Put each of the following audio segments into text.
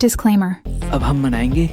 Disclaimer. अब हम मनाएंगे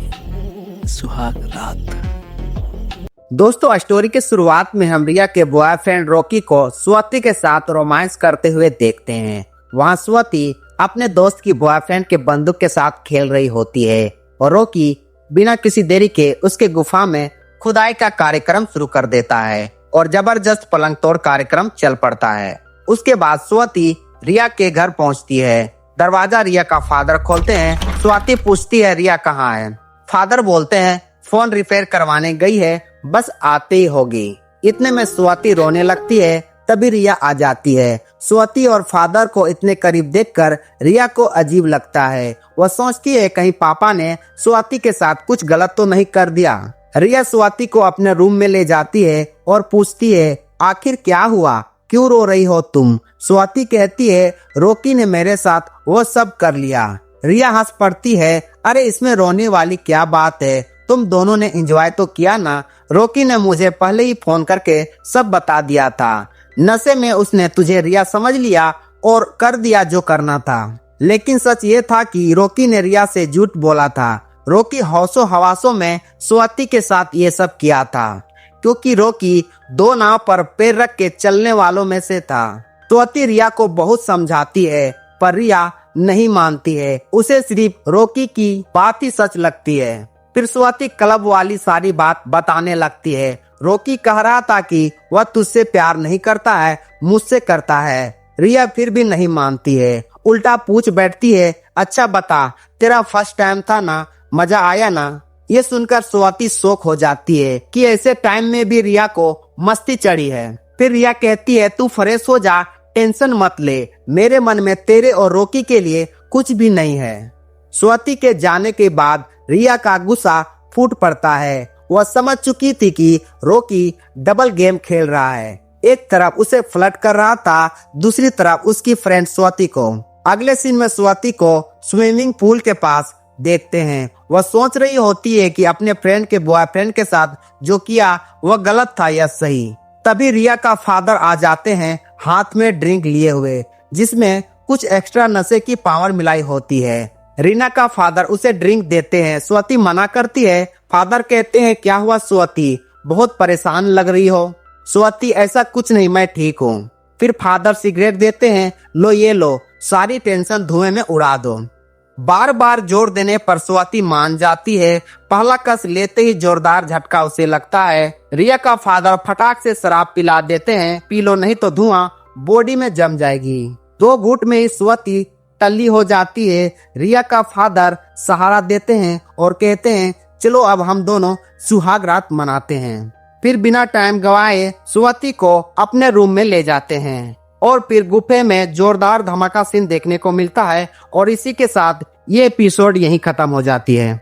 सुहाग रात। दोस्तों, स्टोरी के शुरुआत में हम रिया के बॉयफ्रेंड रॉकी को स्वाति के साथ रोमांस करते हुए देखते हैं। वहाँ स्वाति अपने दोस्त की बॉयफ्रेंड के बंदूक के साथ खेल रही होती है और रॉकी बिना किसी देरी के उसके गुफा में खुदाई का कार्यक्रम शुरू कर देता है और जबरदस्त पलंग तोड़ कार्यक्रम चल पड़ता है। उसके बाद स्वाति रिया के घर पहुंचती है। दरवाजा रिया का फादर खोलते हैं। स्वाति पूछती है रिया कहाँ है। फादर बोलते हैं फोन रिपेयर करवाने गई है, बस आते ही होगी। इतने में स्वाति रोने लगती है। तभी रिया आ जाती है। स्वाति और फादर को इतने करीब देखकर रिया को अजीब लगता है। वह सोचती है कहीं पापा ने स्वाति के साथ कुछ गलत तो नहीं कर दिया। रिया स्वाति को अपने रूम में ले जाती है और पूछती है आखिर क्या हुआ, क्यों रो रही हो तुम। स्वाति कहती है रॉकी ने मेरे साथ वो सब कर लिया। रिया हंस पड़ती है, अरे इसमें रोने वाली क्या बात है, तुम दोनों ने एंजॉय तो किया ना। रॉकी ने मुझे पहले ही फोन करके सब बता दिया था। नशे में उसने तुझे रिया समझ लिया और कर दिया जो करना था। लेकिन सच ये था कि रॉकी ने रिया से झूठ बोला था। रॉकी हौसों हवासों में स्वाति के साथ ये सब किया था, क्योंकि रॉकी दो नाव पर पैर रख के चलने वालों में से था। स्वाति रिया को बहुत समझाती है पर रिया नहीं मानती है। उसे सिर्फ रॉकी की बात ही सच लगती है। फिर स्वाति क्लब वाली सारी बात बताने लगती है। रॉकी कह रहा था कि वह तुझसे प्यार नहीं करता है, मुझसे करता है। रिया फिर भी नहीं मानती है, उल्टा पूछ बैठती है अच्छा बता, तेरा फर्स्ट टाइम था ना, मजा आया ना। ये सुनकर स्वाति शौक हो जाती है कि ऐसे टाइम में भी रिया को मस्ती चढ़ी है। फिर रिया कहती है तू फ्रेश हो जा, टेंशन मत ले, मेरे मन में तेरे और रॉकी के लिए कुछ भी नहीं है। स्वाति के जाने के बाद रिया का गुस्सा फूट पड़ता है। वह समझ चुकी थी कि रॉकी डबल गेम खेल रहा है। एक तरफ उसे फ्लर्ट कर रहा था, दूसरी तरफ उसकी फ्रेंड स्वाति को। अगले सीन में स्वाति को स्विमिंग पूल के पास देखते हैं। वह सोच रही होती है कि अपने फ्रेंड के बॉयफ्रेंड के साथ जो किया वह गलत था या सही। तभी रिया का फादर आ जाते हैं हाथ में ड्रिंक लिए हुए, जिसमें कुछ एक्स्ट्रा नशे की पावर मिलाई होती है। रीना का फादर उसे ड्रिंक देते हैं। स्वाति मना करती है। फादर कहते हैं क्या हुआ स्वाति, बहुत परेशान लग रही हो। स्वाति ऐसा कुछ नहीं, मैं ठीक हूँ। फिर फादर सिगरेट देते हैं, लो ये लो, सारी टेंशन धुएं में उड़ा दो। बार बार जोर देने पर स्वाति मान जाती है। पहला कस लेते ही जोरदार झटका उसे लगता है। रिया का फादर फटाक से शराब पिला देते हैं, पी लो नहीं तो धुआं बॉडी में जम जाएगी। 2 घूंट में ही स्वाति टल्ली हो जाती है। रिया का फादर सहारा देते हैं और कहते हैं चलो अब हम दोनों सुहाग रात मनाते हैं। फिर बिना टाइम गवाए स्वाति को अपने रूम में ले जाते हैं और फिर गुफे में जोरदार धमाका सीन देखने को मिलता है और इसी के साथ ये एपिसोड यहीं खत्म हो जाती है।